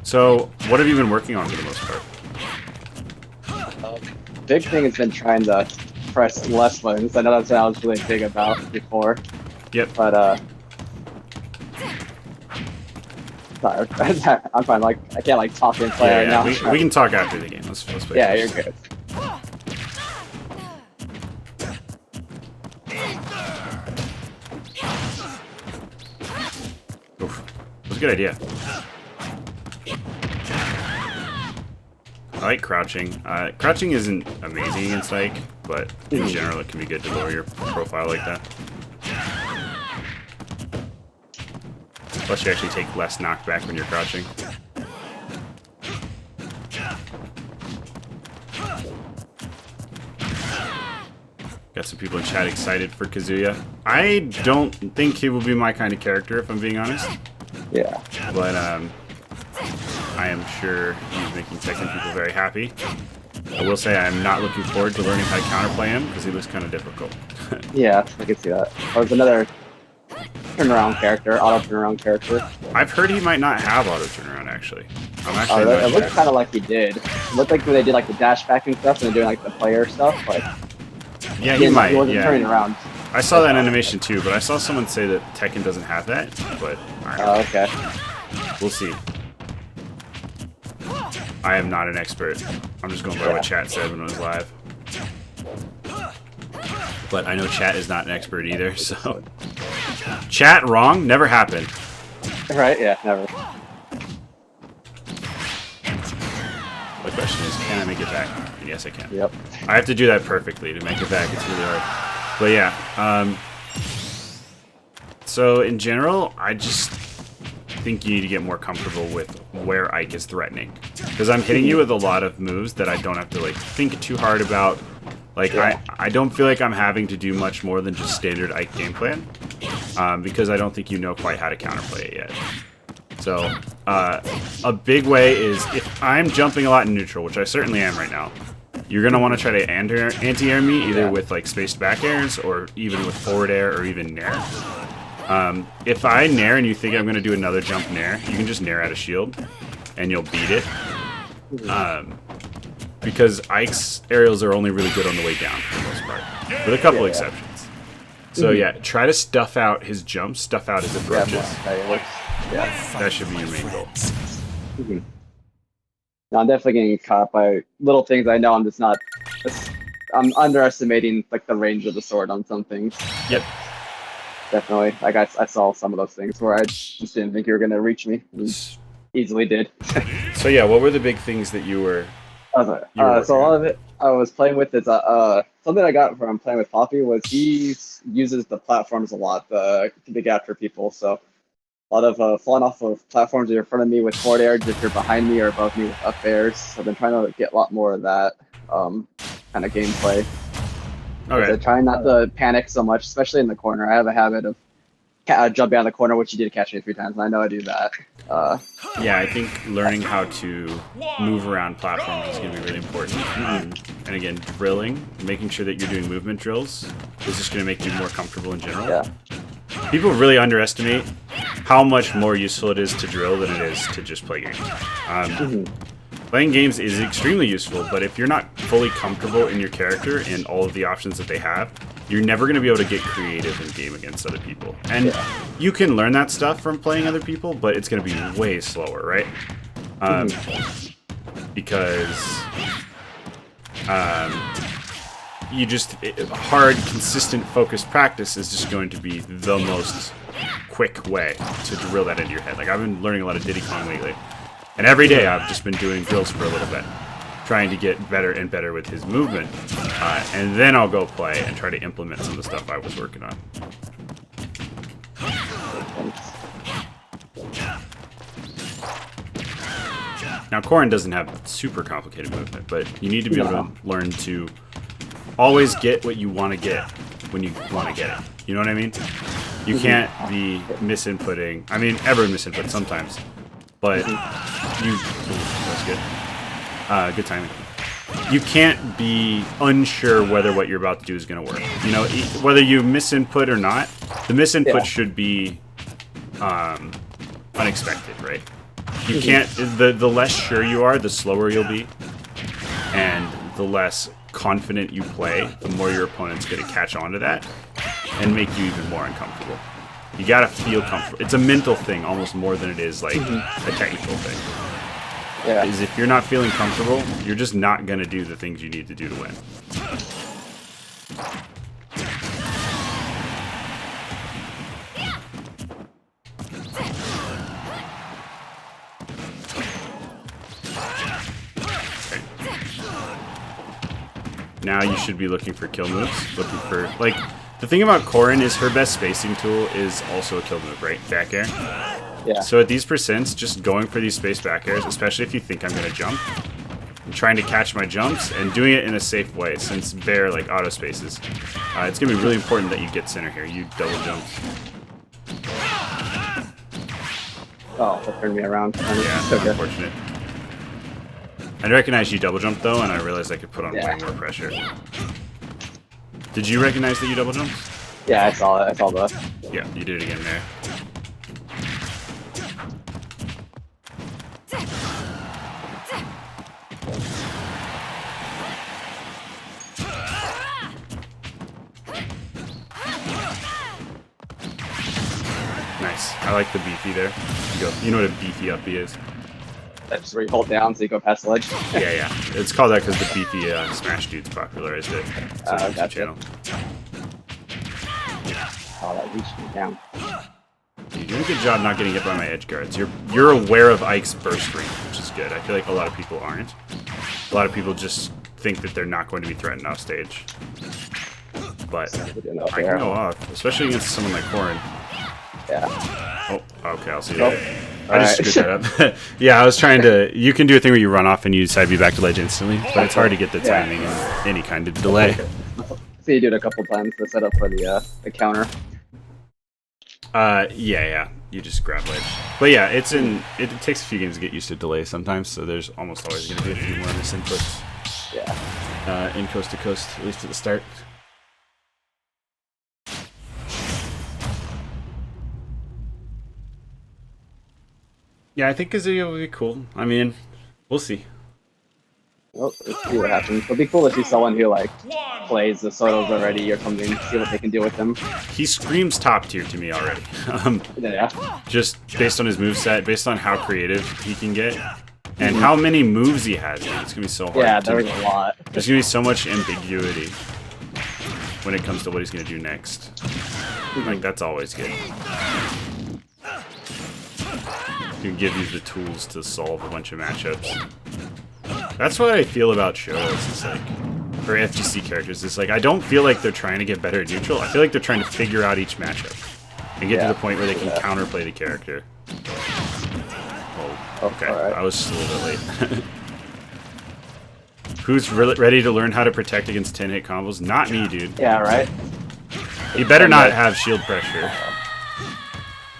So, what have you been working on for the most part? Big thing has been trying to press less buttons. I know that's what I was really big about before, Yep. but sorry, I'm fine. Like I can't like talk and play right now. We can talk after the game. Let's play. Yeah, first. you're good. Oof. That was a good idea. I like crouching. Crouching isn't amazing against Ike, but in general it can be good to lower your profile like that. Plus you actually take less knockback when you're crouching. Got some people in chat excited for Kazuya. I don't think he will be my kind of character, if I'm being honest. Yeah. But I am sure he's making Tekken people very happy. I will say I'm not looking forward to learning how to counterplay him because he looks kind of difficult. Yeah, I can see that. There's another turnaround character, auto turnaround character. I've heard he might not have auto turnaround actually. I'm actually It not looked sure. kind of like he did. It looked like when they did like the dash back and stuff, and they're doing like the player stuff, but Yeah, he might. he wasn't turning Yeah. around. I saw that animation too, but I saw someone say that Tekken doesn't have that. But I don't know. Okay. We'll see. I am not an expert. I'm just going by what chat said when it was live. But I know chat is not an expert either, so... Chat wrong? Never happened. Right? Yeah, never. The question is, can I make it back? And yes, I can. Yep. I have to do that perfectly to make it back. It's really hard. But yeah, so in general, I just think you need to get more comfortable with where Ike is threatening. Because I'm hitting you with a lot of moves that I don't have to like think too hard about. Like, I don't feel like I'm having to do much more than just standard Ike game plan. Because I don't think you know quite how to counterplay it yet. So, a big way is if I'm jumping a lot in neutral, which I certainly am right now, you're going to want to try to anti-air me either with like spaced back airs or even with forward air or even nair. If I nair and you think I'm going to do another jump nair, you can just nair out a shield and you'll beat it. Because Ike's aerials are only really good on the way down for the most part, with a couple exceptions. So yeah, try to stuff out his jumps, stuff out his approaches. That should be your main goal. No, I'm definitely getting caught by little things. I know I'm just not. I'm underestimating like the range of the sword on some things. Yep. Definitely. Like I saw some of those things where I just didn't think you were gonna reach me. Easily did. So yeah, what were the big things that you were? So a lot of it I was playing with is something I got from playing with Poppy was he uses the platforms a lot to get after people. So a lot of falling off of platforms that are in front of me with forward air, if you're behind me or above me with up airs. I've been trying to get a lot more of that kind of gameplay. Okay. Trying not to panic so much, especially in the corner. I have a habit of jumping out of the corner, which you did catch me 3 times, and I know I do that. Yeah, I think learning how to move around platforms is going to be really important. And again, drilling, making sure that you're doing movement drills is just going to make you more comfortable in general. Yeah. People really underestimate how much more useful it is to drill than it is to just play games. Playing games is extremely useful, but if you're not fully comfortable in your character and all of the options that they have, you're never going to be able to get creative in game against other people. And you can learn that stuff from playing other people, but it's going to be way slower, right? Because hard, consistent, focused practice is just going to be the most quick way to drill that into your head. Like, I've been learning a lot of Diddy Kong lately, and every day I've just been doing drills for a little bit, trying to get better and better with his movement, and then I'll go play and try to implement some of the stuff I was working on. Now, Corrin doesn't have super complicated movement, but you need to be able to learn to always get what you want to get when you want to get it. You know what I mean? You can't be misinputting. I mean, everyone misinputs sometimes, but that's good. Good timing. You can't be unsure whether what you're about to do is going to work. You know, whether you misinput or not, the misinput should be unexpected, right? You can't. The less sure you are, the slower you'll be, and the less confident you play, the more your opponent's going to catch on to that and make you even more uncomfortable. You got to feel comfortable. It's a mental thing almost more than it is like a technical thing. Yeah. Is if you're not feeling comfortable, you're just not going to do the things you need to do to win. Now you should be looking for kill moves. Looking for, like, the thing about Corrin is her best spacing tool is also a kill move, right? Back air. Yeah. So at these percents, just going for these space back airs, especially if you think I'm going to jump, I'm trying to catch my jumps and doing it in a safe way since Bear, like, auto spaces. It's going to be really important that you get center here. You double jump. Oh, that turned me around. Yeah, Okay. unfortunate. I recognize you double jumped though, and I realized I could put on way more pressure. Did you recognize that you double jumped? Yeah, I saw it. I saw the. Yeah, you did it again there. Nice. I like the beefy there. You know what a beefy uppy is? That's where you hold down so you go past the ledge. Yeah. It's called that because the beefy Smash dudes popularized it. It's on the YouTube Gotcha. channel. Oh, that reached me down. You're doing a good job not getting hit by my edge guards. You're aware of Ike's burst range, which is good. I feel like a lot of people aren't. A lot of people just think that they're not going to be threatened off stage. But I can go off, especially against someone like Corrin. Yeah. Oh, okay, I'll see you later. I All just right. screwed that up. Yeah, I was trying to... You can do a thing where you run off and you decide to be back to ledge instantly, but it's hard to get the timing and any kind of delay. So you do it a couple times to set up for the counter. Yeah. You just grab ledge. But yeah, it takes a few games to get used to delay sometimes, so there's almost always going to be a few more misinputs. Yeah. In coast to coast, at least at the start. Yeah, I think Kazuya will be cool. I mean, we'll see. Well, let's see what happens. It'll be cool to see someone who like plays the Sotos already or something. See what they can do with them. He screams top tier to me already. Yeah. Just based on his moveset, based on how creative he can get, and how many moves he has. Man, it's gonna be so hard. Yeah, there's a lot. There's gonna be so much ambiguity when it comes to what he's gonna do next. Like that's always good. Can give you the tools to solve a bunch of matchups. That's what I feel about shows. It's like, for FGC characters, it's like I don't feel like they're trying to get better at neutral. I feel like they're trying to figure out each matchup and get to the point where they can counterplay the character. Oh, okay. Right. I was just a little bit late. Who's ready to learn how to protect against 10-hit combos? Not me, dude. Yeah, right. You better not have shield pressure.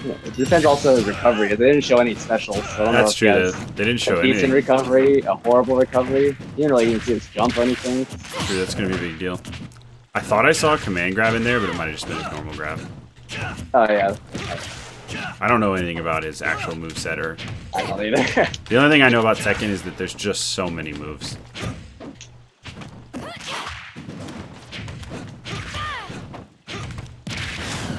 Yeah, it depends also on his recovery. They didn't show any specials. So I don't That's know true. if he has They didn't show a decent anything. recovery, a horrible recovery. You didn't really even see his jump or anything. True, that's going to be a big deal. I thought I saw a command grab in there, but it might have just been his normal grab. Oh yeah. I don't know anything about his actual moveset or... I don't either. The only thing I know about Tekken is that there's just so many moves.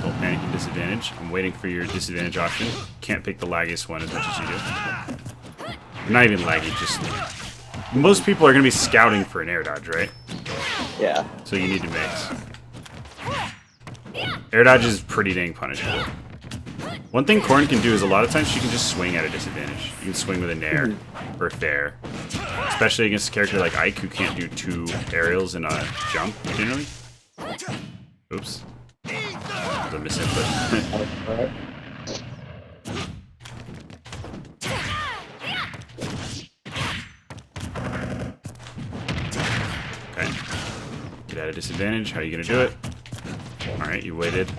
Oh, panicking disadvantage. I'm waiting for your disadvantage option. Can't pick the laggiest one as much as you do. Not even laggy, just... Most people are going to be scouting for an air dodge, right? Yeah. So you need to mix. Air dodge is pretty dang punishable. One thing Corrin can do is a lot of times she can just swing at a disadvantage. You can swing with a nair or a fair. Especially against a character like Ike who can't do 2 aerials and a jump, generally. Oops. That was a misinput. Alright. Okay. Get at a disadvantage. How are you going to do it? Alright, you waited.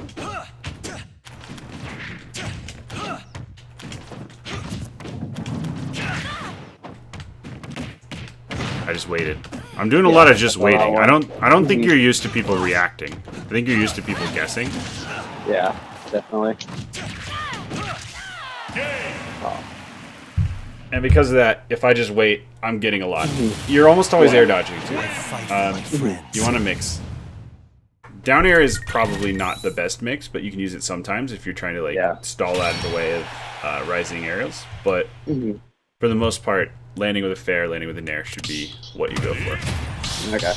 I just waited. I'm doing a lot of just waiting. I don't think you're used to people reacting. I think you're used to people guessing. Yeah, definitely. Oh. And because of that, if I just wait, I'm getting a lot. You're almost always air dodging too. You want to mix. Down air is probably not the best mix, but you can use it sometimes if you're trying to like stall out of the way of rising aerials. But for the most part, landing with a fair, landing with a nair should be what you go for. Okay.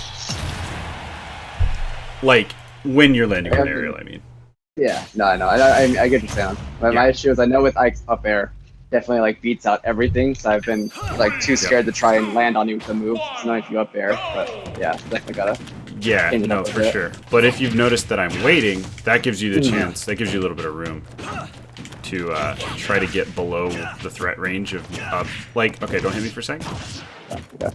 Like when you're landing with an aerial, I mean. Yeah, no, I know. I get what you're saying. My issue is I know with Ike's up air definitely like beats out everything, so I've been like too scared to try and land on you with the move. It's not if you up air, but yeah, definitely gotta. Yeah, no, for sure. But if you've noticed that I'm waiting, that gives you the chance. That gives you a little bit of room to try to get below the threat range of like. Okay, don't hit me for a second. Okay.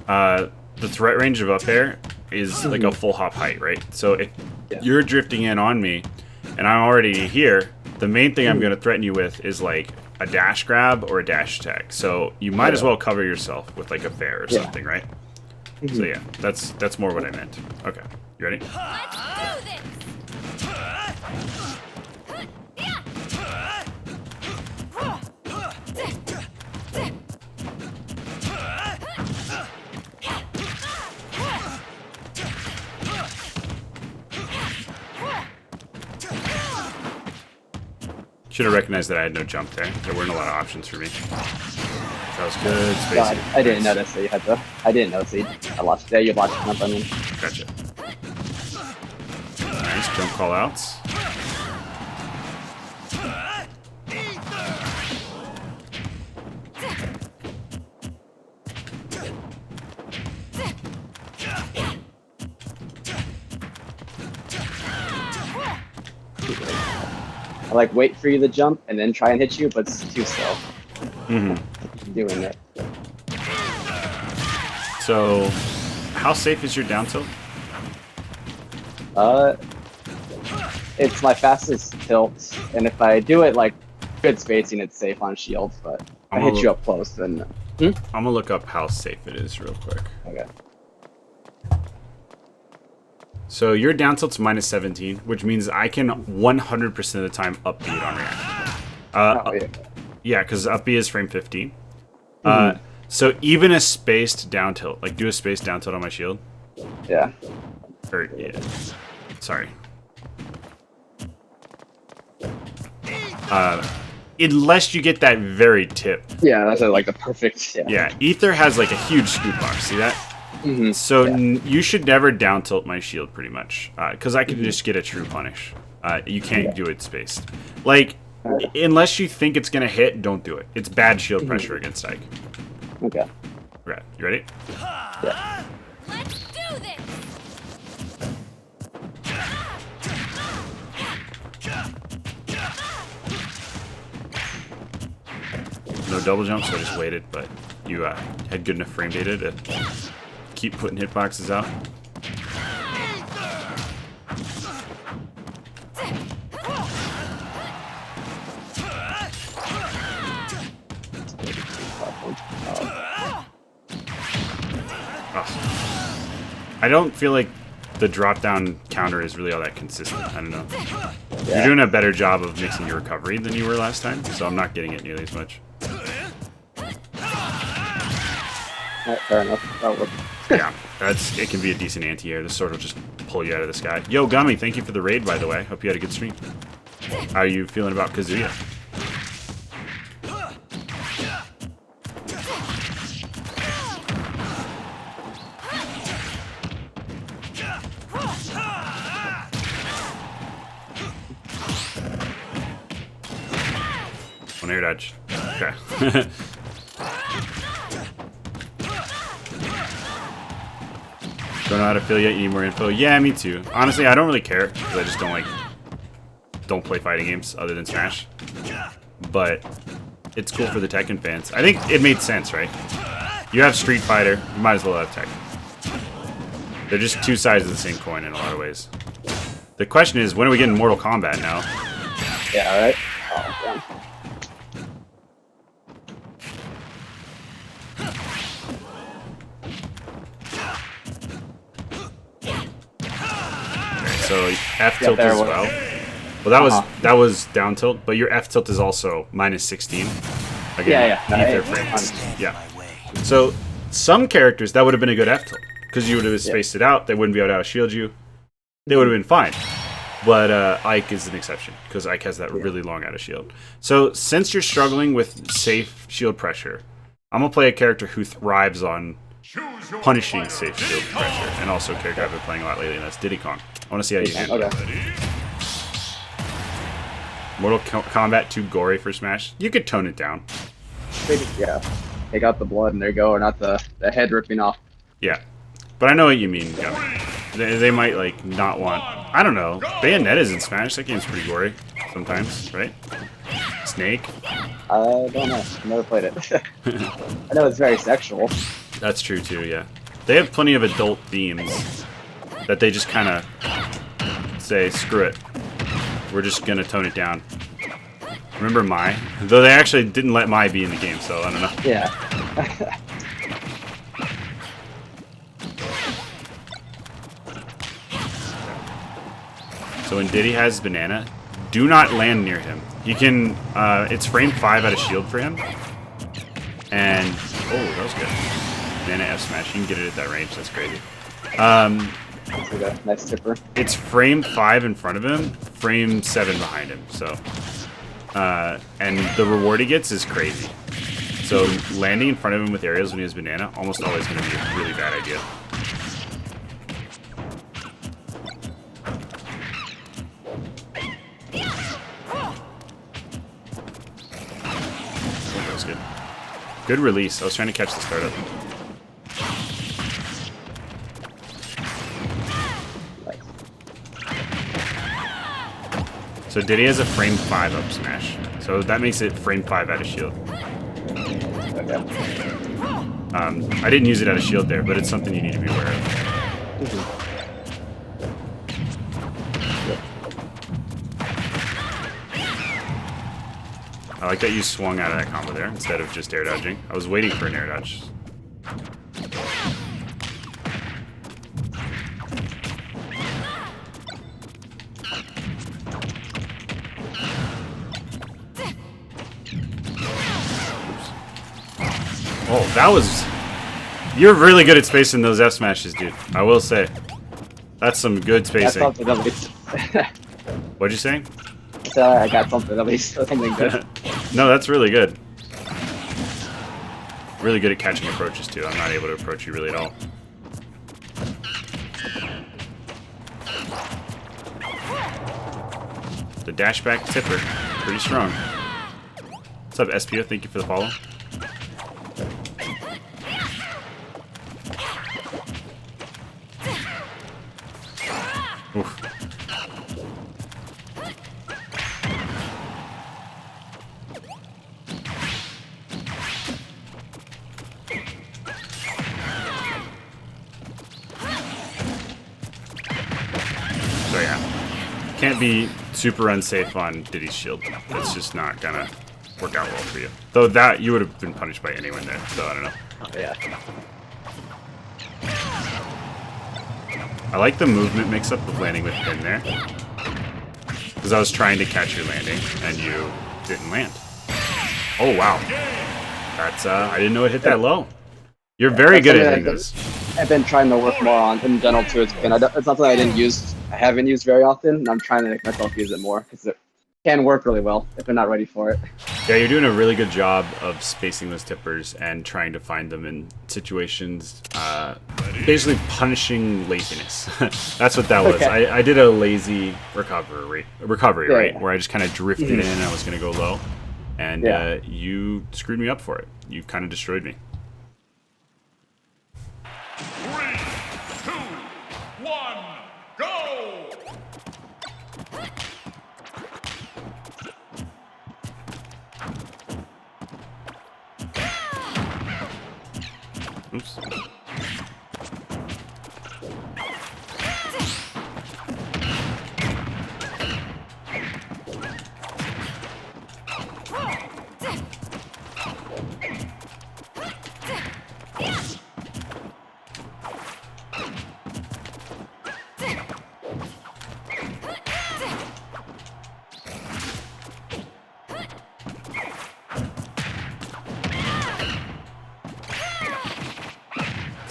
The threat range of up air is like a full hop height, right? So if you're drifting in on me, and I'm already here, the main thing I'm going to threaten you with is like a dash grab or a dash attack. So you might as well cover yourself with like a fair or something, right? So yeah, that's more what I meant. Okay, you ready? Let's do this. Should have recognized that I had no jump there. There weren't a lot of options for me. That was good. God, I didn't notice that you had to. I didn't notice that you lost. Yeah, you lost jump on me. Gotcha. Nice jump call outs. I like wait for you to jump and then try and hit you, but it's too slow. Doing it. So, how safe is your down tilt? It's my fastest tilt, and if I do it like good spacing, it's safe on shield. But if I hit you up close, then I'm gonna look up how safe it is real quick. Okay. So your down tilt's minus 17, which means I can 100% of the time up B it on reaction. Yeah, because up B is frame 15. So even a spaced down tilt, like do a spaced down tilt on my shield. Yeah. Or yeah. Sorry. Unless you get that very tip. Yeah, that's like the perfect. Yeah, Ether has like a huge scoop box. See that? So you should never down tilt my shield pretty much, because I can just get a true punish. You can't do it spaced. Like, unless you think it's gonna hit, don't do it. It's bad shield pressure against Ike. Okay. Right, you ready? Yeah. Let's do this. No double jump, so I just waited, but you had good enough frame data to keep putting hitboxes out. I don't feel like the drop down counter is really all that consistent. I don't know. You're doing a better job of mixing your recovery than you were last time, so I'm not getting it nearly as much. Fair enough. That works. Yeah, it can be a decent anti-air. This sort of just pull you out of the sky. Yo, Gummy, thank you for the raid, by the way. Hope you had a good stream. How are you feeling about Kazuya? One air dodge. Okay. Don't know how to feel yet. You need more info. Yeah, me too. Honestly, I don't really care because I just don't play fighting games other than Smash. But it's cool for the Tekken fans. I think it made sense, right? You have Street Fighter, you might as well have Tekken. They're just two sides of the same coin in a lot of ways. The question is, when are we getting Mortal Kombat now? Yeah. Right. Oh, damn. So F tilt as well. Well, that was down tilt, but your F tilt is also minus 16. Again, No, need their hey, frames. Yeah. So some characters that would have been a good F tilt because you would have spaced it out. They wouldn't be able to out shield you. They would have been fine. But Ike is an exception because Ike has that really long out of shield. So since you're struggling with safe shield pressure, I'm gonna play a character who thrives on punishing safe shield pressure, and also a character I've been playing a lot lately, and that's Diddy Kong. I want to see how you handle it. Mortal Kombat 2 gory for Smash. You could tone it down. Yeah. Take out the blood and there you go, or not the head ripping off. Yeah. But I know what you mean, Gavin. They might, like, not want... I don't know. Bayonetta's in Smash. That game's pretty gory sometimes, right? Snake? I don't know. Never played it. I know it's very sexual. That's true, too, yeah. They have plenty of adult themes that they just kind of say, screw it. We're just going to tone it down. Remember Mai? Though they actually didn't let Mai be in the game, so I don't know. Yeah. So when Diddy has banana, do not land near him. You can, it's frame 5 out of shield for him. And, oh, that was good. Banana F smash, you can get it at that range, that's crazy. Nice tipper. It's frame 5 in front of him, frame 7 behind him, so. And the reward he gets is crazy. So landing in front of him with aerials when he has banana, almost always going to be a really bad idea. That was good. Good release. I was trying to catch the startup. So Diddy has a frame 5 up smash. So that makes it frame 5 out of shield. Okay. I didn't use it out of shield there, but it's something you need to be aware of. I like that you swung out of that combo there instead of just air dodging. I was waiting for an air dodge. Oh, that was... You're really good at spacing those F smashes, dude. I will say. That's some good spacing. Got something at least. What'd you say? So I got something at least. Something good. No, that's really good. Really good at catching approaches, too. I'm not able to approach you really at all. The dashback tipper. Pretty strong. What's up, SPO? Thank you for the follow. Oof. So yeah, can't be super unsafe on Diddy's shield. It's just not gonna work out well for you. Though that, you would have been punished by anyone there, so I don't know. Yeah. I like the movement mix-up of landing with pin there. Because I was trying to catch your landing, and you didn't land. Oh, wow. That's, I didn't know it hit that low. You're very good at hitting those. I've been trying to work more on in general too. It's something I haven't used very often, and I'm trying to make myself use it more, because it can work really well if they're not ready for it. Yeah, you're doing a really good job of spacing those tippers and trying to find them in situations, basically punishing laziness. That's what that was. Okay. I did a lazy recovery, Yeah, right? yeah. Where I just kind of drifted in and I was going to go low. And you screwed me up for it. You kind of destroyed me. 3, 2, 1, go! Oops.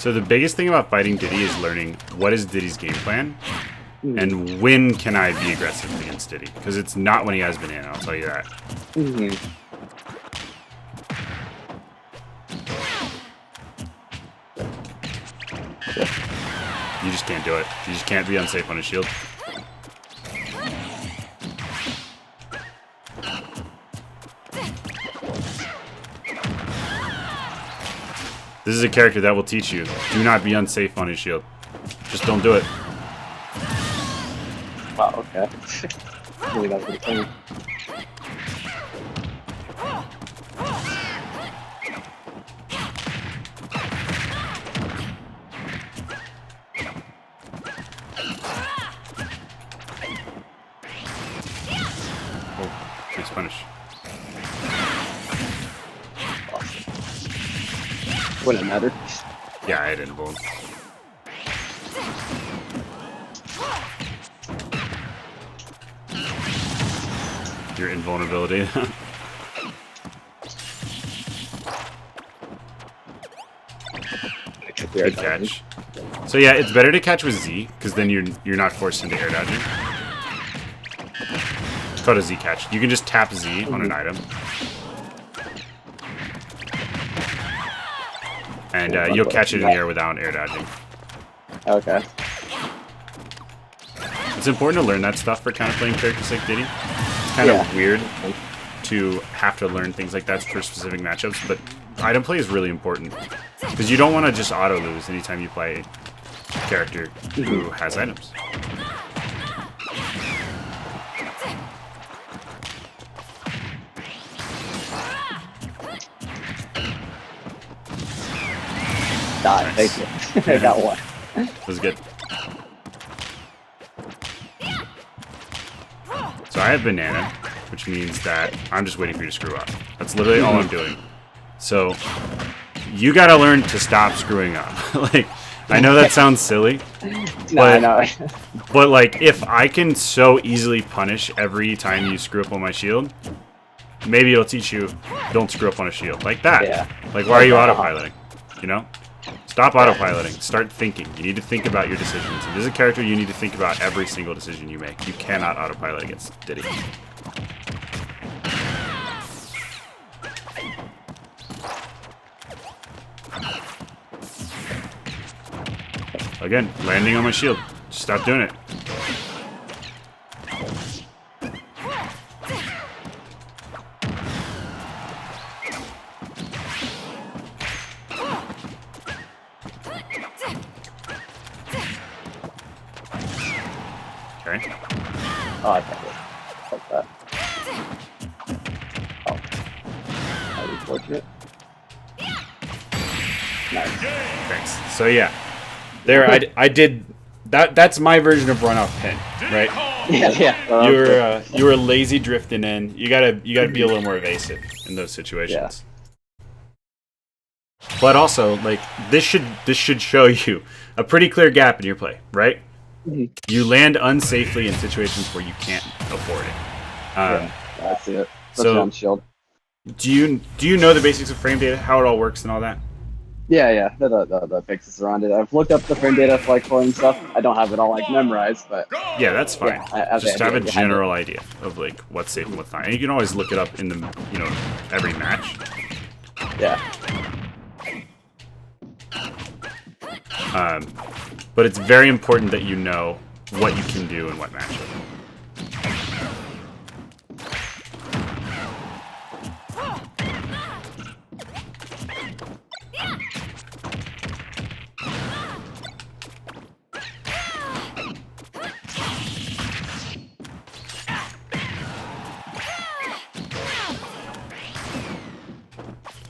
So the biggest thing about fighting Diddy is learning what is Diddy's game plan, and when can I be aggressive against Diddy? Because it's not when he has banana, I'll tell you that. You just can't do it. You just can't be unsafe on a shield. This is a character that will teach you. Do not be unsafe on his shield. Just don't do it. Wow, okay. Really got the thing. Oh, nice punish. Wouldn't matter. Yeah, I didn't blow him. Your invulnerability. Good catch. So yeah, it's better to catch with Z, because then you're not forced into air dodging. It's called a Z catch. You can just tap Z on an item. And you'll catch it in the air without air dodging. Okay. It's important to learn that stuff for kind of playing characters like Diddy. It's kind of weird to have to learn things like that for specific matchups, but item play is really important. Because you don't want to just auto-lose anytime you play a character who has items. Die, thank you. I got one. That was good. So I have banana, which means that I'm just waiting for you to screw up. That's literally all I'm doing. So you gotta learn to stop screwing up. Like, I know that sounds silly, but like, if I can so easily punish every time you screw up on my shield, maybe it'll teach you, don't screw up on a shield. Like that. Yeah. Like, why are you autopiloting? You know? Stop autopiloting. Start thinking. You need to think about your decisions. And this is a character you need to think about every single decision you make. You cannot autopilot against Diddy. Again, landing on my shield. Just stop doing it. Okay. Oh, I can't do it. Fuck that. Oh. That was fortunate. Nice. Thanks. So yeah, there I did that. That's my version of run off pin, right? Yeah. You were lazy drifting in. You gotta be a little more evasive in those situations. But also, like, this should show you a pretty clear gap in your play, right? You land unsafely in situations where you can't afford it. Yeah, I see it. Especially on shield. Do you know the basics of frame data, how it all works and all that? Yeah. The fixes around it. I've looked up the frame data for like pulling stuff. I don't have it all like memorized, but yeah, that's fine. Yeah, just have a general idea of like what's safe and what's not. And you can always look it up in the every match. Yeah. But it's very important that you know what you can do and what matchup.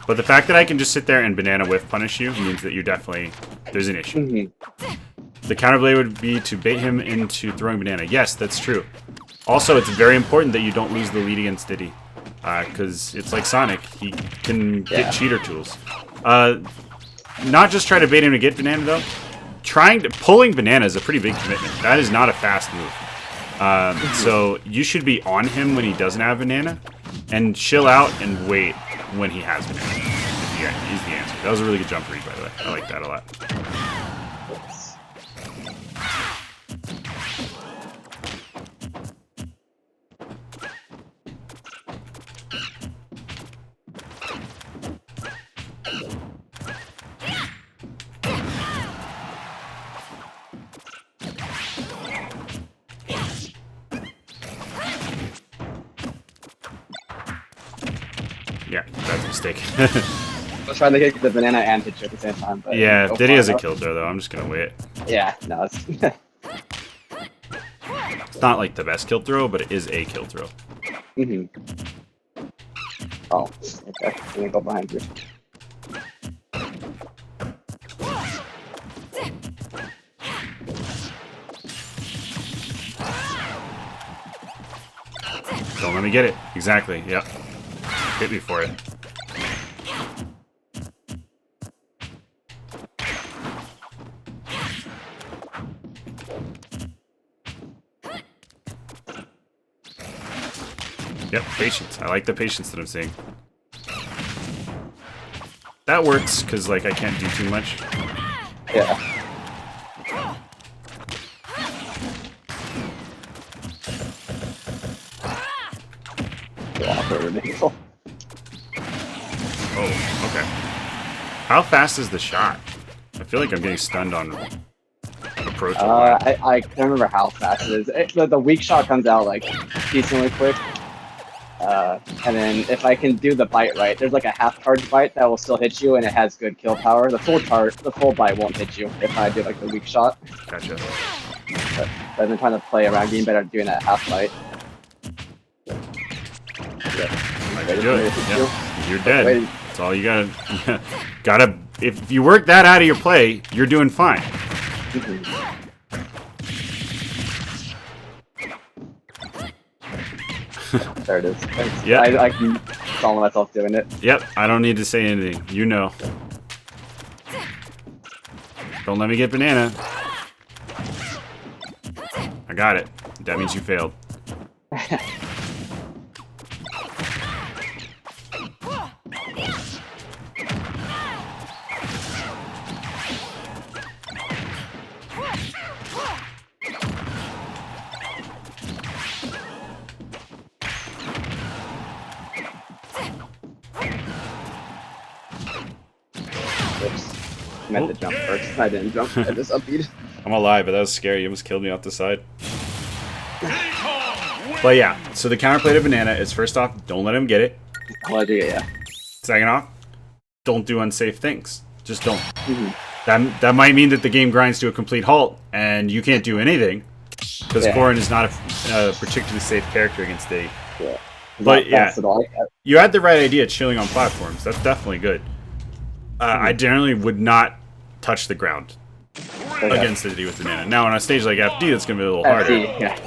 But the fact that I can just sit there and banana whiff punish you means that there's an issue. The counterplay would be to bait him into throwing banana. Yes, that's true. Also, it's very important that you don't lose the lead against Diddy. Because it's like Sonic. He can get cheater tools. Not just try to bait him to get banana, though. Pulling banana is a pretty big commitment. That is not a fast move. So you should be on him when he doesn't have banana. And chill out and wait when he has banana. the answer. That was a really good jump read, by the way. I like that a lot. Oops. Yeah, that's a mistake. I was trying to get the banana and hit you at the same time, but Yeah, go Diddy has a far kill throw, though. I'm just going to wait. enough. Yeah, no, it's It's not like the best kill throw, but it is a kill throw. Oh, okay. I'm gonna go behind you. Don't let me get it. Exactly, yep. Hit me for it. Yep, patience. I like the patience that I'm seeing. That works, because, like, I can't do too much. Yeah. Oh, okay. How fast is the shot? I feel like I'm getting stunned on approach a lot. I can't remember how fast it is. The weak shot comes out like decently quick. And then if I can do the bite right, there's like a half charge bite that will still hit you and it has good kill power. The full bite won't hit you if I do like the weak shot. Gotcha. But I've been trying to play around getting better at doing that half bite. I can do it. Yep. You're dead. Wait. That's all you gotta. Gotta. If you work that out of your play, you're doing fine. There it is. Thanks. Yeah. I can follow myself doing it. Yep. I don't need to say anything. You know. Don't let me get banana. I got it. That means you failed. Oops. I meant to jump first. I didn't jump. I just upbeat. I'm alive, but that was scary. You almost killed me off the side. But yeah, so the counterplay to banana is, first off, don't let him get it. Well, I do, yeah. Second off, don't do unsafe things. Just don't. That might mean that the game grinds to a complete halt and you can't do anything, because Corrin is not a particularly safe character against Diddy. Yeah. But Not yeah, fast at all. you had the right idea, chilling on platforms. That's definitely good. I generally would not touch the ground against Diddy with banana. Now on a stage like FD, that's going to be a little harder. Yeah.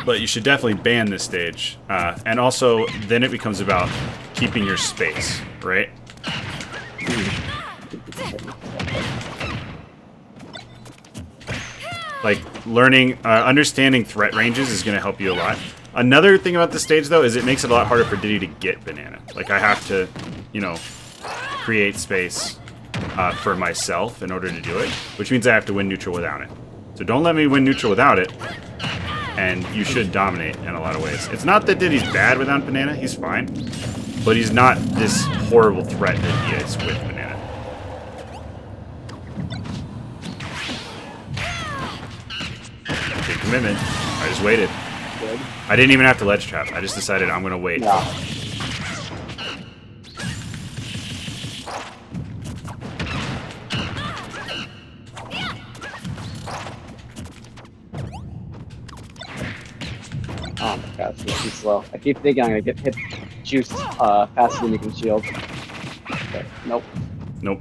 But you should definitely ban this stage. And also, then it becomes about keeping your space, right? Like, understanding threat ranges is going to help you a lot. Another thing about this stage, though, is it makes it a lot harder for Diddy to get banana. Like, I have to, you know, create space for myself in order to do it, which means I have to win neutral without it. So don't let me win neutral without it, and you should dominate in a lot of ways. It's not that Diddy's bad without banana, he's fine, but he's not this horrible threat that he is with banana. Big commitment. I just waited. Good. I didn't even have to ledge trap. I just decided I'm gonna wait. No. Oh my gosh, it's too slow. I keep thinking I'm gonna get hit juice faster than you can shield. Okay, nope. Nope.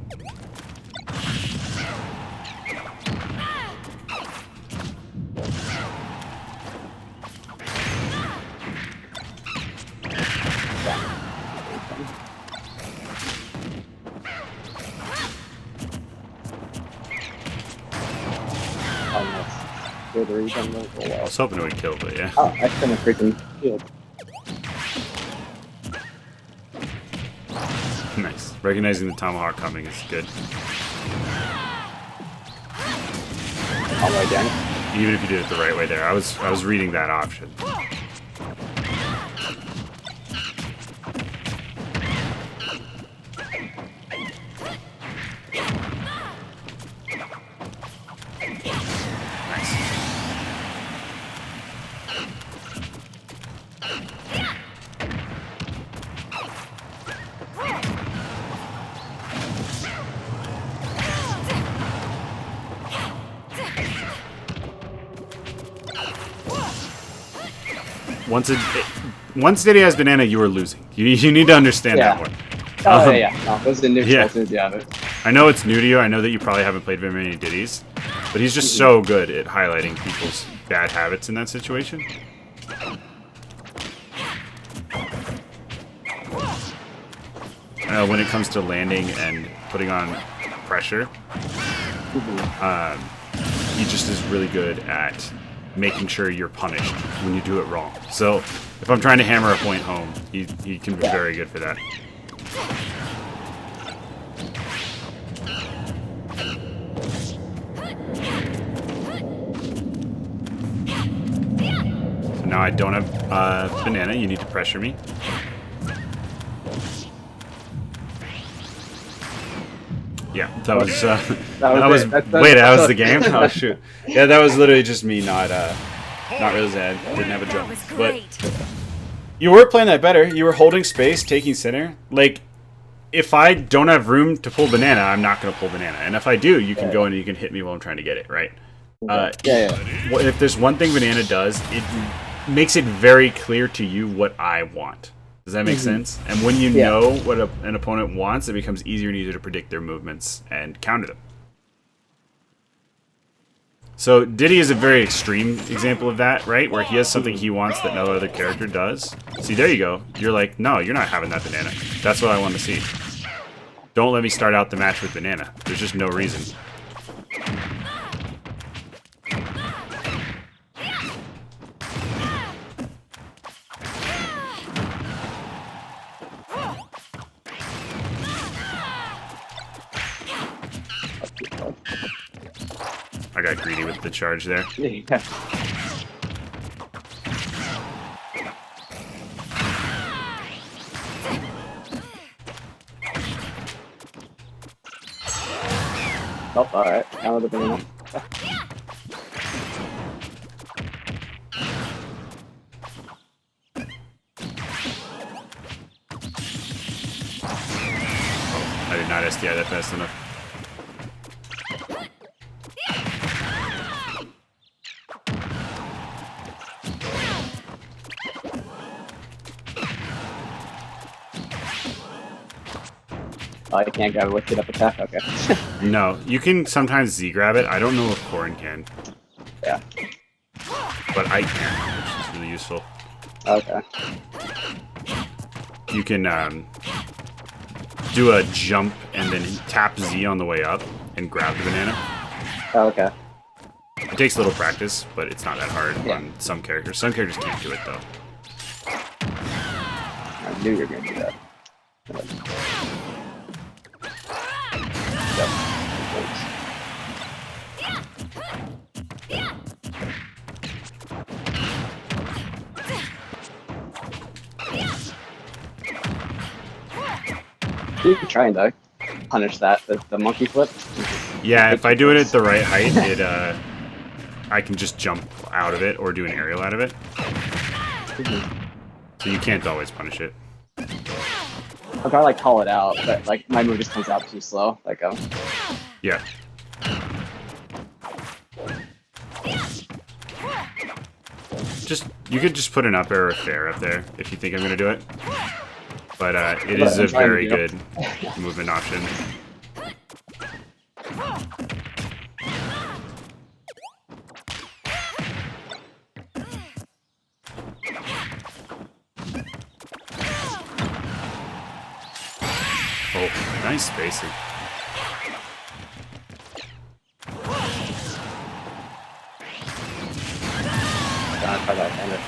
Oh, nice. Good read on the I wall. was hoping it would kill, but yeah. Oh, I couldn't freaking shield. Nice. Recognizing the tomahawk coming is good. All the way down. Even if you did it the right way there. I was reading that option. Once Diddy has banana, you are losing. You need to understand that one. Oh yeah. No, those are the new Yeah. choices. Yeah. I know it's new to you. I know that you probably haven't played very many Diddies, but he's just so good at highlighting people's bad habits in that situation. When it comes to landing and putting on pressure, he just is really good at making sure you're punished when you do it wrong. So if I'm trying to hammer a point home, he can be very good for that. So now I don't have banana. You need to pressure me. Yeah, that was that was the game. Oh shoot! Yeah, that was literally just me not really sad. Didn't have a jump, but you were playing that better. You were holding space, taking center. Like if I don't have room to pull banana, I'm not gonna pull banana. And if I do, you can go in and you can hit me while I'm trying to get it. Right? If there's one thing banana does, it makes it very clear to you what I want. Does that make sense? And when you know what an opponent wants, it becomes easier and easier to predict their movements and counter them. So Diddy is a very extreme example of that, right? Where he has something he wants that no other character does. See, there you go. You're like, no, you're not having that banana. That's what I want to see. Don't let me start out the match with banana. There's just no reason. I got greedy with the charge there. Yeah. Oh, alright. Out of the banana. I did not SDI that fast enough. Oh, you can't grab it with it up attack? Okay. No, you can sometimes Z grab it. I don't know if Corrin can. Yeah. But I can, which is really useful. Okay. You can do a jump and then tap Z on the way up and grab the banana. Oh, okay. It takes a little practice, but it's not that hard on some characters. Some characters can't do it, though. I knew you were going to do that. You can try and punish that, the monkey flip. Yeah, if I do it at the right height, I can just jump out of it or do an aerial out of it. So you can't always punish it. I'm trying to call it out, but my move just comes out too slow. Yeah. You could just put an up air or a fair up there if you think I'm gonna do it. But it is a very good movement option. Oh, nice spacing. It.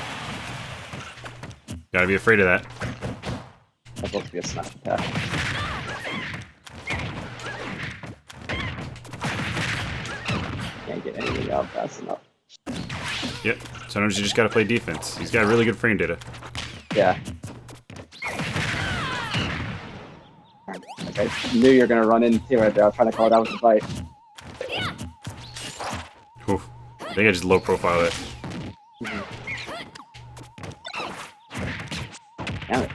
Gotta be afraid of that. That's supposed to be a snap attack. No, that's enough. Yep. Sometimes you just gotta play defense. He's got really good frame data. Yeah. Okay, I knew you were gonna run into right there. I was trying to call it out with the fight. Oof. I think I just low profile it. Damn it.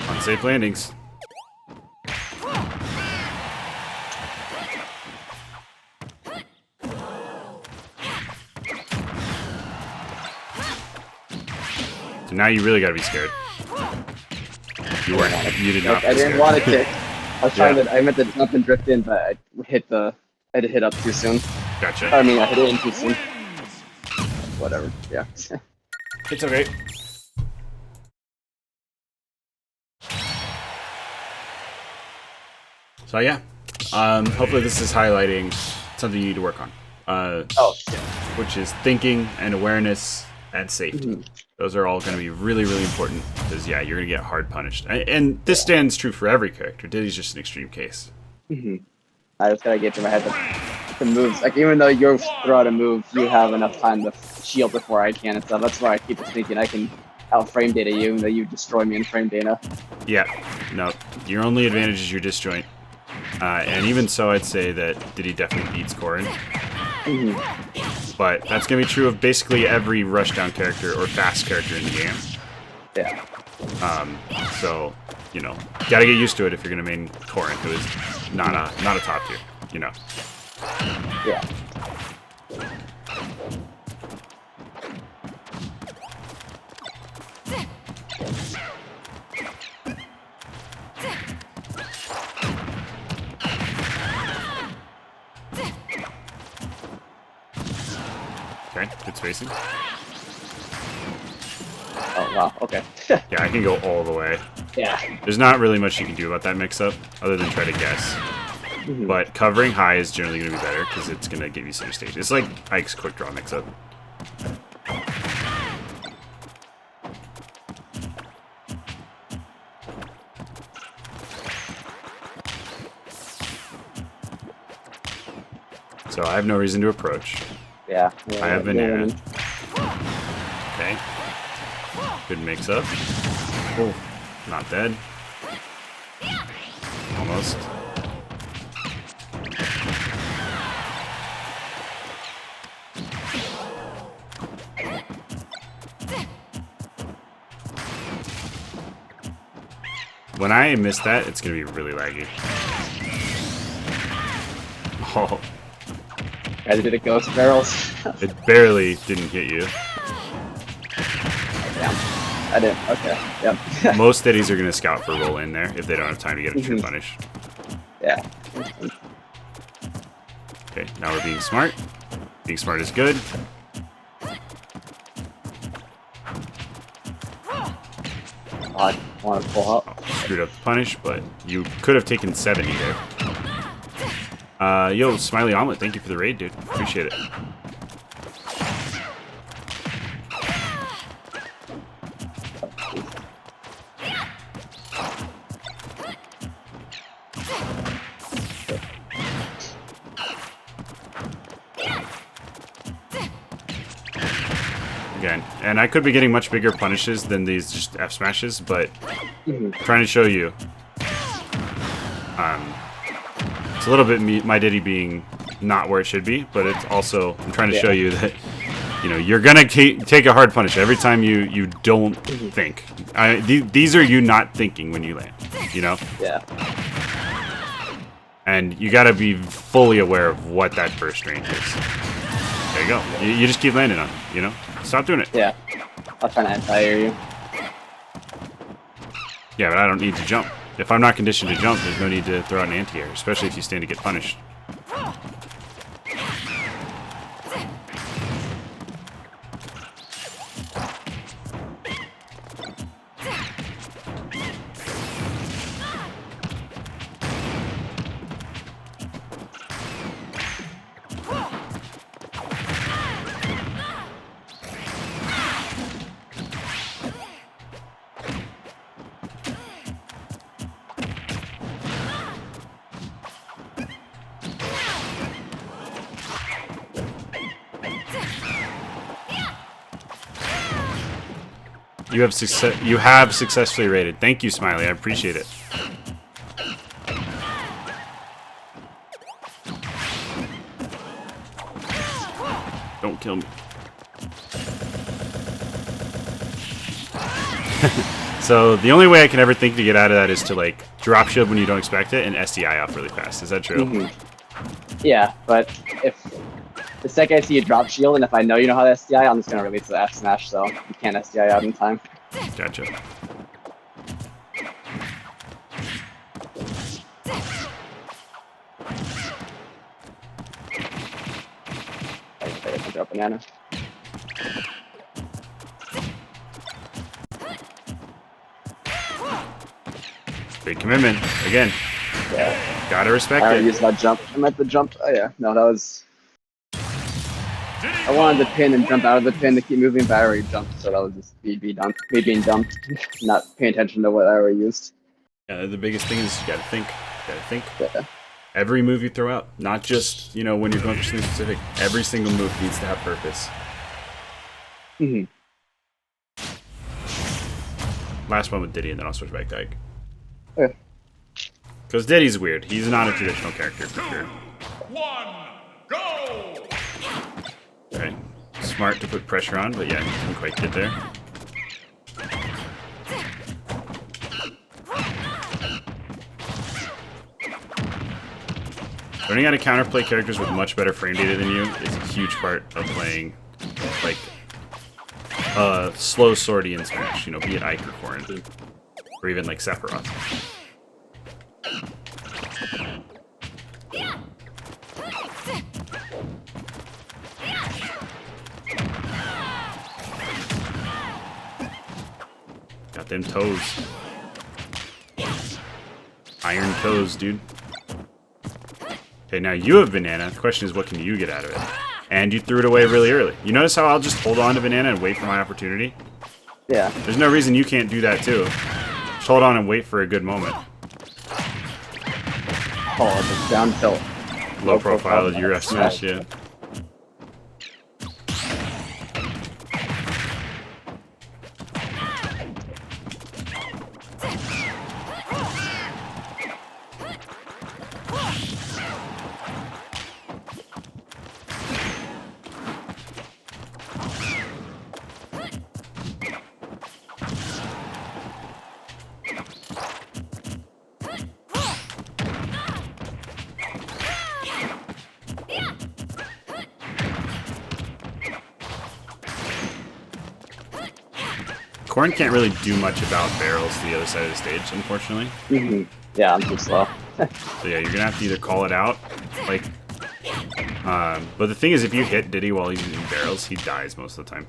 Unsafe landings. So now you really gotta be scared. You weren't. You did not. I didn't want to kick. I was trying Yeah. to. I meant to jump and drift in, but I hit the. I had to hit up too soon. Gotcha. I mean, I hit it in too soon. Wins. Whatever. Yeah. It's okay. So yeah, hopefully this is highlighting something you need to work on, Oh. Yeah. which is thinking and awareness and safety. Mhm. Those are all going to be really, really important because yeah, you're going to get hard punished, and this stands true for every character. Diddy's just an extreme case. I just gotta get through my head the moves. Like even though you throw out a move, you have enough time to shield before I can and stuff. That's why I keep thinking I can out frame data you, even though you destroy me in frame data. Yeah, no, your only advantage is your disjoint, and even so, I'd say that Diddy definitely beats Corrin. But that's going to be true of basically every rushdown character or fast character in the game. Yeah. So, you know, gotta get used to it if you're going to main Corrin, who is not a top tier, you know. Yeah. Okay, good spacing. Oh wow. Okay. Yeah, I can go all the way. Yeah. There's not really much you can do about that mix-up, other than try to guess. But covering high is generally going to be better, because it's going to give you center stage. It's like Ike's quick draw mix-up. So I have no reason to approach. Yeah. I have banana. Okay. Good mix-up. Oh, not dead. Almost. When I miss that, it's going to be really laggy. Oh, Guys do the ghost barrels. it barely didn't hit you. Damn. I didn't. Okay. Yep. Most steadies are going to scout for roll in there if they don't have time to get a true punish. Yeah. Okay, now we're being smart. Being smart is good. I want to pull up. Screwed up the punish, but you could have taken 70 there. Yo, Smiley Omelet, thank you for the raid, dude. Appreciate it. Again, and I could be getting much bigger punishes than these just F smashes, but I'm trying to show you. It's a little bit my Diddy being not where it should be, but it's also I'm trying to show you that you know you're gonna take a hard punish every time you don't think. These are you not thinking when you land, you know. Yeah. And you gotta be fully aware of what that first range is. There you go. You just keep landing on it, you know. Stop doing it. Yeah. I'll try to anti-air you. Yeah, but I don't need to jump. If I'm not conditioned to jump, there's no need to throw out an anti-air, especially if you stand to get punished. You have success. You have successfully raided. Thank you, Smiley. I appreciate it. Don't kill me. So the only way I can ever think to get out of that is to like drop shield when you don't expect it and SDI off really fast. Is that true? Yeah, but if the second I see you drop shield, and if I know you know how to SDI, I'm just gonna release the F smash, so you can't SDI out in time. Gotcha. I can drop banana. Big commitment again. Yeah. Gotta respect I already it. used that jump. I meant the jump. Oh yeah, no, that was. I wanted to pin and jump out of the pin to keep moving, but I already jumped, so that was just me being dumb, not paying attention to what I already used. Yeah, the biggest thing is you gotta think. Yeah. Every move you throw out, not just when you're going for something specific. Every single move needs to have purpose. Last one with Diddy, and then I'll switch back to Ike. Okay. Because Diddy's weird. He's not a traditional character for sure. 1, go! Okay. Smart to put pressure on, but yeah, he didn't quite get there. Learning how to counterplay characters with much better frame data than you is a huge part of playing, like, slow sortie in Smash, be it Ike or Corrin, or even, like, Sephiroth. Got them toes. Iron toes, dude. Okay, now you have banana. The question is, what can you get out of it? And you threw it away really early. You notice how I'll just hold on to banana and wait for my opportunity? Yeah. There's no reason you can't do that too. Just hold on and wait for a good moment. Oh, just down tilt. Low profile is your F smash, yeah. Corrin can't really do much about barrels to the other side of the stage, unfortunately. Yeah, I'm too slow. So yeah, you're gonna have to either call it out, like, but the thing is, if you hit Diddy while he's using barrels, he dies most of the time.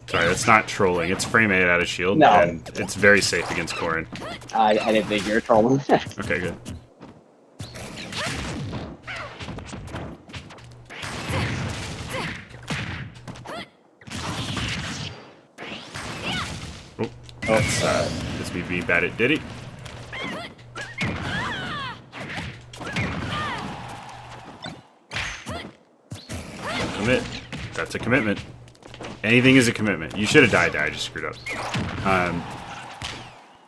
Sorry, that's not trolling. It's frame 8 out of shield, No. and it's very safe against Corrin. I didn't think you were trolling. Okay, good. Oh, that's me being bad at Diddy. Commit. That's a commitment. Anything is a commitment. You should have died there. I just screwed up.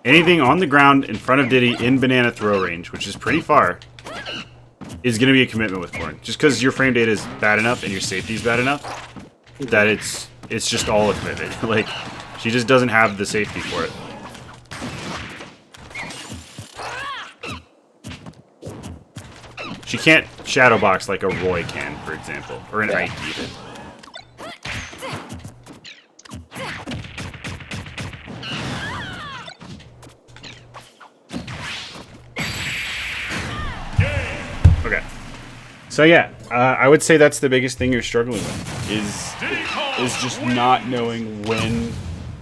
Anything on the ground in front of Diddy in banana throw range, which is pretty far, is going to be a commitment with Corrin. Just because your frame data is bad enough and your safety is bad enough that it's just all a commitment. Like, she just doesn't have the safety for it. She can't shadow box like a Roy can, for example, or an Ike even. Okay. So yeah, I would say that's the biggest thing you're struggling with, is just not knowing when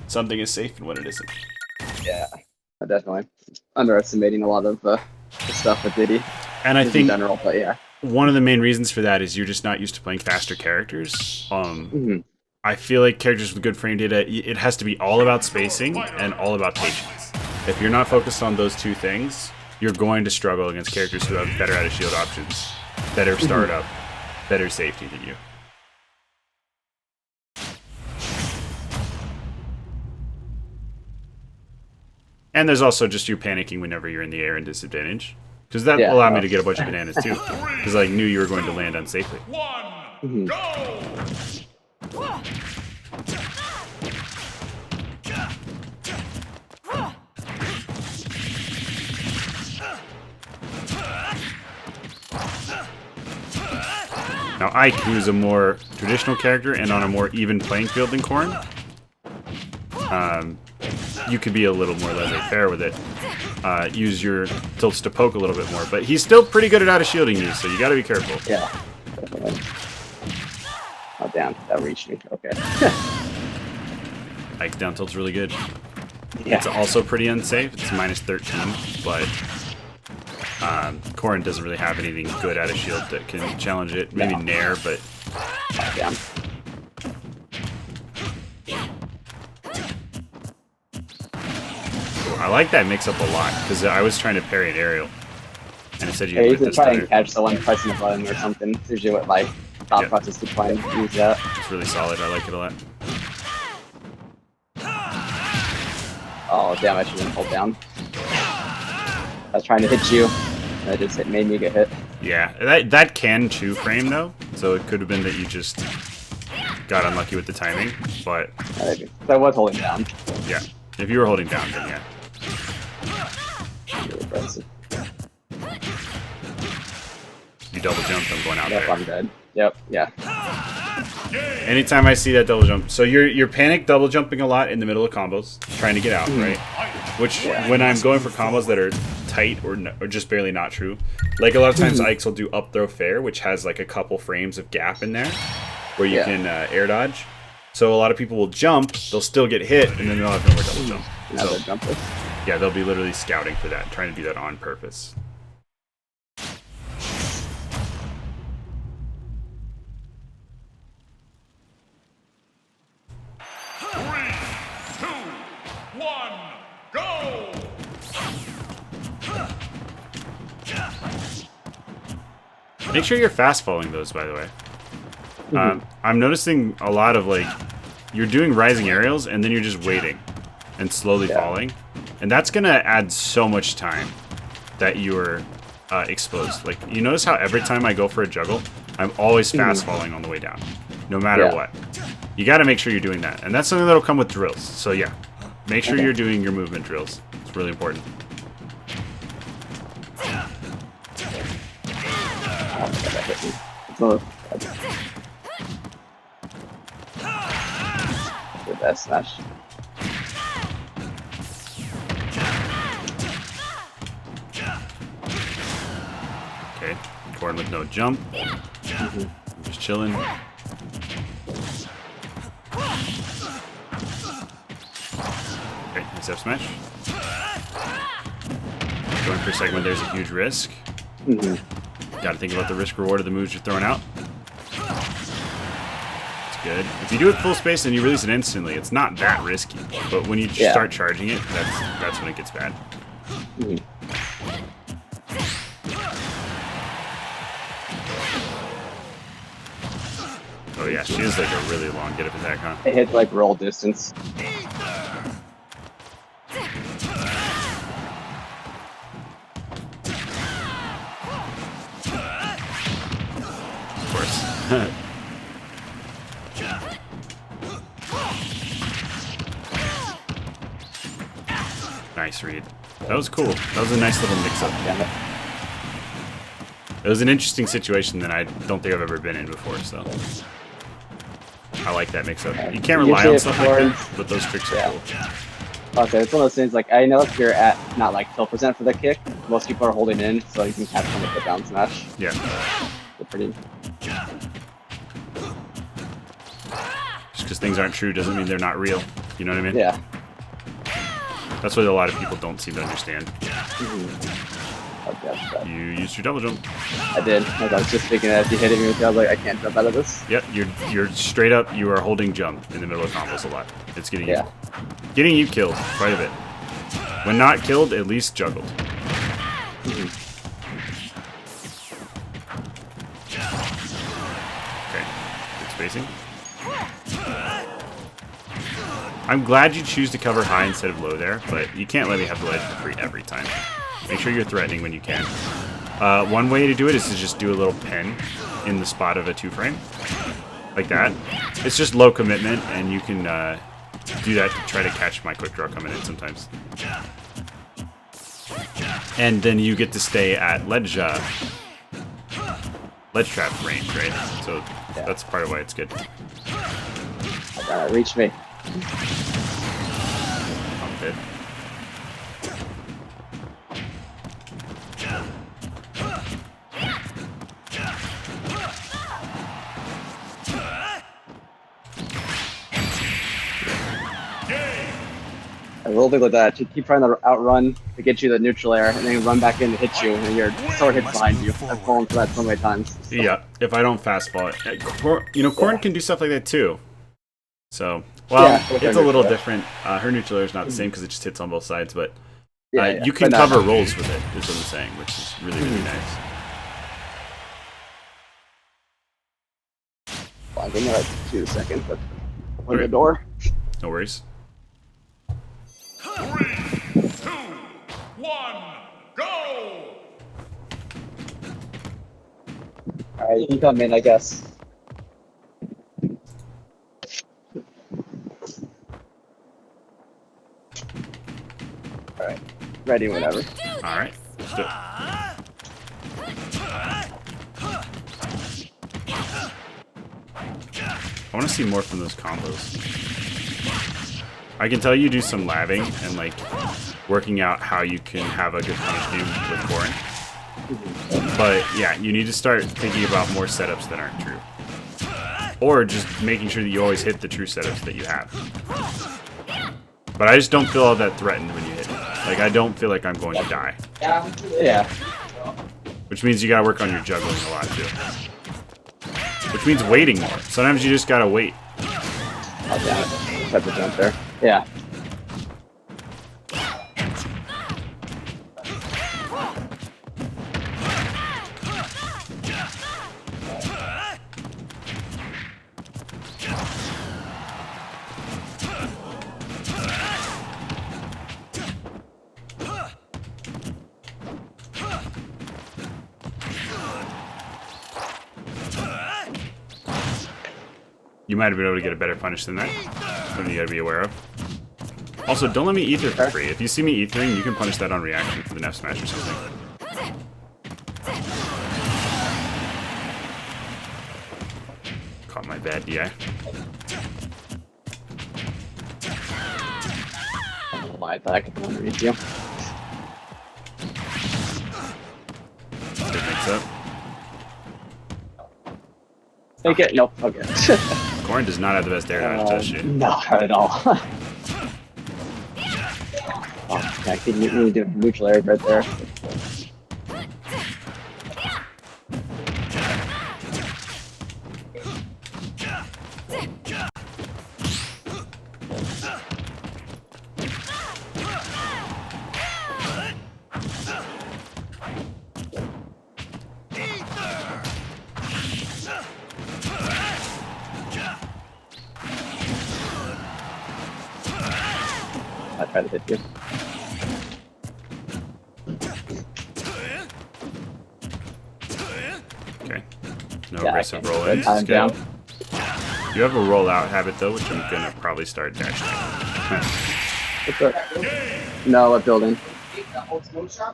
something is safe and when it isn't. Yeah, definitely underestimating a lot of the stuff with Diddy. And I think in general, but yeah, one of the main reasons for that is you're just not used to playing faster characters. I feel like characters with good frame data, it has to be all about spacing and all about patience. If you're not focused on those two things, you're going to struggle against characters who have better out of shield options, better startup, better safety than you. And there's also just you panicking whenever you're in the air and disadvantage. Because that allowed me to get a bunch of bananas too. Because I knew you were going to land unsafely. Go! Now Ike, who's a more traditional character and on a more even playing field than Corrin, you could be a little more laissez-faire with it. Use your tilts to poke a little bit more, but he's still pretty good at out-of-shielding you, so you gotta be careful. Yeah, definitely. Oh, damn, that reached me. Okay. Ike down tilt's really good. Yeah. It's also pretty unsafe. It's minus 13, but Corrin doesn't really have anything good out of shield that can challenge it. Maybe Nair, but... Oh, damn. I like that mix-up a lot, because I was trying to parry an aerial, and it said you Yeah, you hit can this try stutter. and catch someone pressing a button or something. It's usually what my thought process to try and use that. It's really solid. I like it a lot. Oh, damn, I shouldn't hold down. I was trying to hit you, and it just made me get hit. Yeah, that can two-frame, though, so it could have been that you just got unlucky with the timing, but... Maybe. So I was holding down. Yeah, if you were holding down, then yeah. Really aggressive. You double jumped, I'm going out Yep, there. I'm dead. Yep, yeah. Anytime I see that double jump, so you're panic double jumping a lot in the middle of combos, trying to get out, right? Which when I'm going for combos that are tight or just barely not true, like a lot of times Ikes will do up throw fair, which has like a couple frames of gap in there where you can air dodge. So a lot of people will jump, they'll still get hit, and then they'll have no more double jump. Another So, jumper. yeah, they'll be literally scouting for that, trying to do that on purpose. Go! Make sure you're fast falling those, by the way. I'm noticing a lot of like, you're doing rising aerials and then you're just waiting and slowly falling. And that's going to add so much time that you're exposed. Like, you notice how every time I go for a juggle, I'm always fast falling on the way down, no matter what. You got to make sure you're doing that. And that's something that'll come with drills. So yeah, make sure you're doing your movement drills. It's really important. The best smash. Okay, Corrin with no jump. Just chilling. Okay, nice F smash. Going for a second when there's a huge risk. Got to think about the risk reward of the moves you're throwing out. It's good. If you do it full space and you release it instantly, it's not that risky. But when you start charging it, that's when it gets bad. Oh yeah, she is like a really long get up attack, huh? It hits like roll distance. Of course. Nice read. That was cool. That was a nice little mix-up. It was an interesting situation that I don't think I've ever been in before, so... I like that mix-up. You can't rely on stuff like that, but those tricks are cool. Okay, it's one of those things, like, I know if you're at not like kill percent for the kick, most people are holding in, so you can catch them with the down smash. Yeah. They're pretty Just because things aren't true doesn't mean they're not real. You know what I mean? Yeah. That's what a lot of people don't seem to understand. Okay, You used your double jump. I did. I was just thinking that if you hit me with it, I was like, I can't jump out of this. Yep, you're straight up. You are holding jump in the middle of combos a lot. It's getting you killed quite a bit. When not killed, at least juggled. Okay, good spacing. I'm glad you choose to cover high instead of low there, but you can't let me have the ledge for free every time. Make sure you're threatening when you can. One way to do it is to just do a little pen in the spot of a 2-frame. Like that. It's just low commitment, and you can do that to try to catch my quick draw coming in sometimes. And then you get to stay at ledge trap range, right? So that's part of why it's good. I gotta reach me. I'm dead. A little thing like that. You keep trying to outrun to get you the neutral air, and then run back in to hit you, and your sword hits behind you. I've fallen for that so many times. So. Yeah, if I don't fastball it. Corrin can do stuff like that too. So, well, it's a little different. Her neutral air is not the same because it just hits on both sides, but you can cover rolls with it, is what I'm saying, which is really, really nice. Well, give me like 2 seconds, but open the door. No worries. 3, 2, 1, go! Alright, you can come in, I guess. Alright, ready whenever. Alright, let's do it. I want to see more from those combos. I can tell you do some labbing and like working out how you can have a good punish game with Corrin. But yeah, you need to start thinking about more setups that aren't true. Or just making sure that you always hit the true setups that you have. But I just don't feel all that threatened when you hit me. Like, I don't feel like I'm going to die. Yeah. Which means you gotta work on your juggling a lot too. Which means waiting more. Sometimes you just gotta wait. Oh, damn it. Type of jump there. Yeah. You might have been able to get a better punish than that. Something you gotta be aware of. Also, don't let me ether for free. If you see me ethering, you can punish that on reaction with an F smash or something. Caught my bad DI. Oh my, I thought I could come underneath you. Good mix up. Take it. Nope. Okay. Corrin does not have the best air dodge, does she? Not at all. Oh, I think you need to do neutral air right there. I tried to hit you. Okay. No Yeah, aggressive I roll can't. in. I'm down. You have a rollout habit though, which I'm gonna probably start dashing. What's up? No, what building?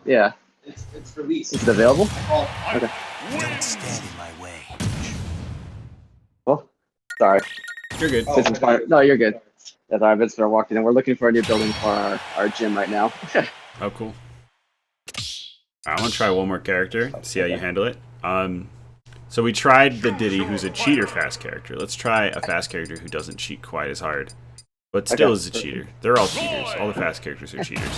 Yeah. It's released. Is it available? Okay. Don't stand in my way. Well, sorry. You're good. Business partner. No, you're good. That's our visitor walked in. We're looking for a new building for our gym right now. Oh, cool. I want to try one more character, see how you handle it. So we tried the Diddy, who's a cheater fast character. Let's try a fast character who doesn't cheat quite as hard, but still is a cheater. They're all cheaters. All the fast characters are cheaters.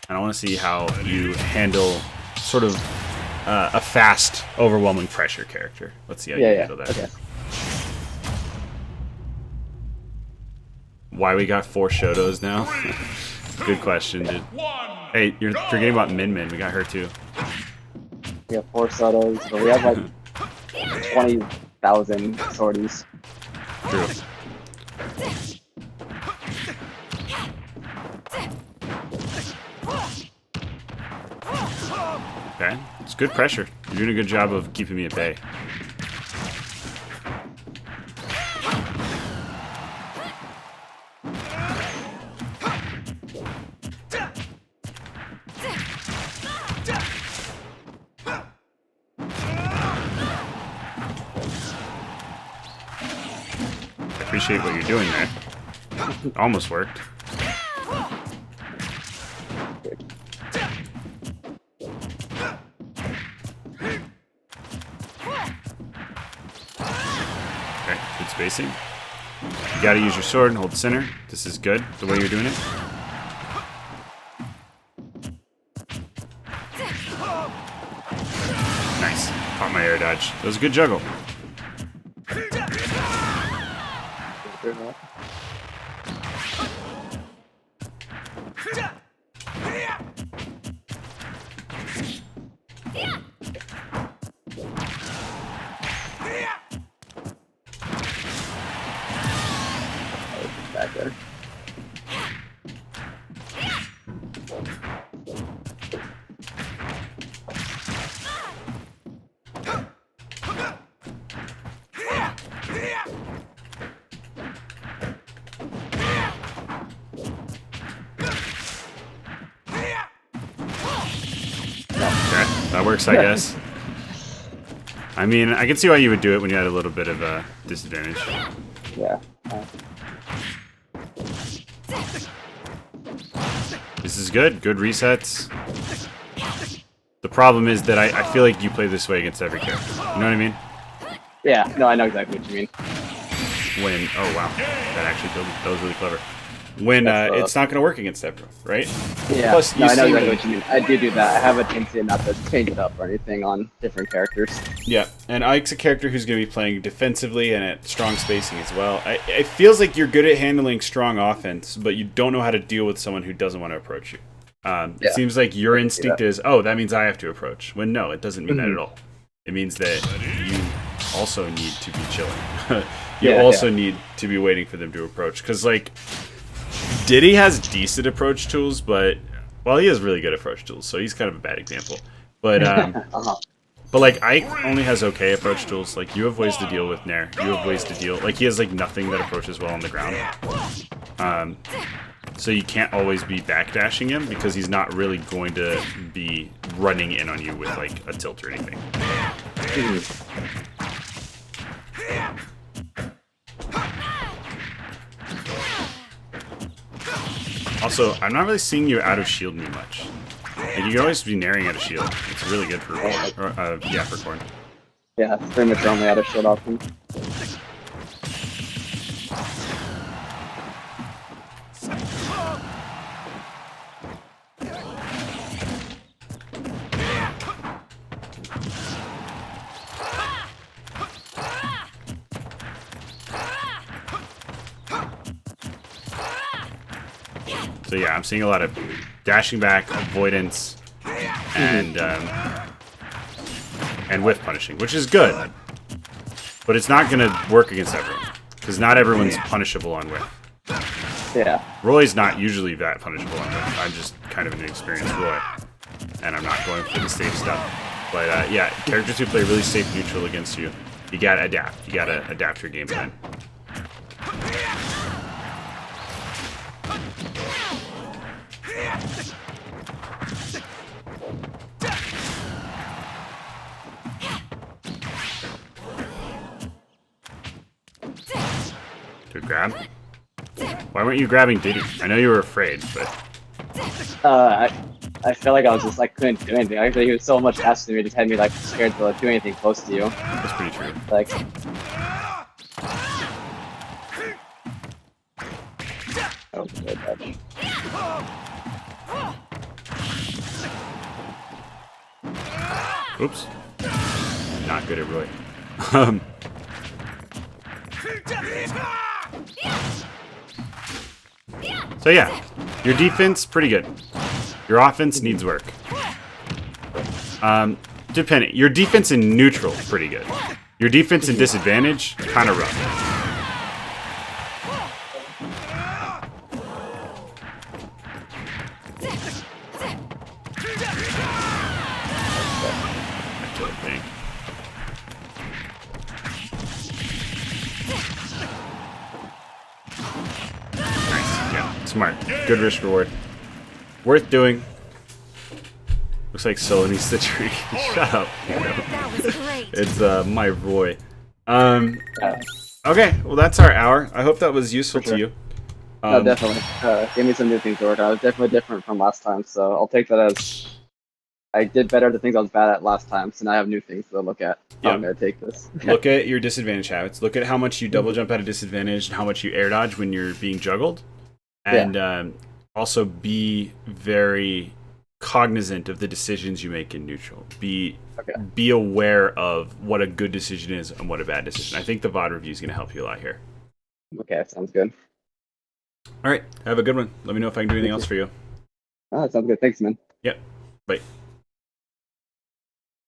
And I want to see how you handle sort of a fast, overwhelming pressure character. Let's see how you handle that. Okay. Why we got 4 Shotos now? Good question, dude. Hey, you're forgetting about Min Min. We got her too. We have 4 Sotos, but we have like 20,000 sorties. True. Okay, it's good pressure. You're doing a good job of keeping me at bay. Appreciate what you're doing there. Almost worked. Okay, good spacing. You gotta use your sword and hold center. This is good, the way you're doing it. Nice. Caught my air dodge. That was a good juggle. Back there. That works, I guess. I mean, I can see why you would do it when you had a little bit of a disadvantage. Yeah. This is good. Good resets. The problem is that I feel like you play this way against every character. You know what I mean? Yeah, no, I know exactly what you mean. When, oh wow, that actually killed me. That was really clever. When it's not going to work against Ebro, right? Yeah, Plus, no, I know seem exactly to- what you mean. I do that. I have a tendency not to change it up or anything on different characters. Yeah, and Ike's a character who's going to be playing defensively and at strong spacing as well. It feels like you're good at handling strong offense, but you don't know how to deal with someone who doesn't want to approach you. It seems like your instinct is, oh, that means I have to approach. When no, it doesn't mean that at all. It means that you also need to be chilling. You also need to be waiting for them to approach. Because, like, Diddy has decent approach tools, but, well, he has really good approach tools, so he's kind of a bad example. But, but like, Ike only has okay approach tools. Like, you have ways to deal with Nair. You have ways to deal, like, he has, like, nothing that approaches well on the ground. So you can't always be backdashing him because he's not really going to be running in on you with, like, a tilt or anything. Also, I'm not really seeing you out of shield me much. Like, you can always be nairing out of shield. It's really good for Corrin. Yeah, for Corrin. Yeah, it's pretty much only out of shield option. So yeah, I'm seeing a lot of dashing back, avoidance, and whiff punishing, which is good. But it's not going to work against everyone, because not everyone's punishable on whiff. Yeah. Roy's not usually that punishable on whiff. I'm just kind of an inexperienced Roy, and I'm not going for the safe stuff. But yeah, characters who play really safe neutral against you, you gotta adapt. You gotta adapt your game plan. Good grab. Why weren't you grabbing Diddy? I know you were afraid, but... I felt like I couldn't do anything. Actually, he was so much faster than me, it just had me like scared to like, do anything close to you. That's pretty true. Like, oh, good dodge. Oops. Not good at Roy. So yeah, your defense pretty good. Your offense needs work. Depending. Your defense in neutral pretty good. Your defense in disadvantage kind of rough. I think. Nice. Yeah. Smart. Good risk reward. Worth doing. Looks like Solo needs the tree. Shut up. That was great. It's my Roy. Okay, well that's our hour. I hope that was useful to you. No, definitely. Gave me some new things to work on. I was definitely different from last time, so I'll take that as I did better at the things I was bad at last time, so now I have new things to look at. Yeah. I'm gonna take this. Look at your disadvantage habits. Look at how much you double jump at a disadvantage and how much you air dodge when you're being juggled. And also be very cognizant of the decisions you make in neutral. Be aware of what a good decision is and what a bad decision. I think the VOD review is going to help you a lot here. Okay, sounds good. All right, have a good one. Let me know if I can do anything else for you. That sounds good. Thanks, man. Yep. Bye.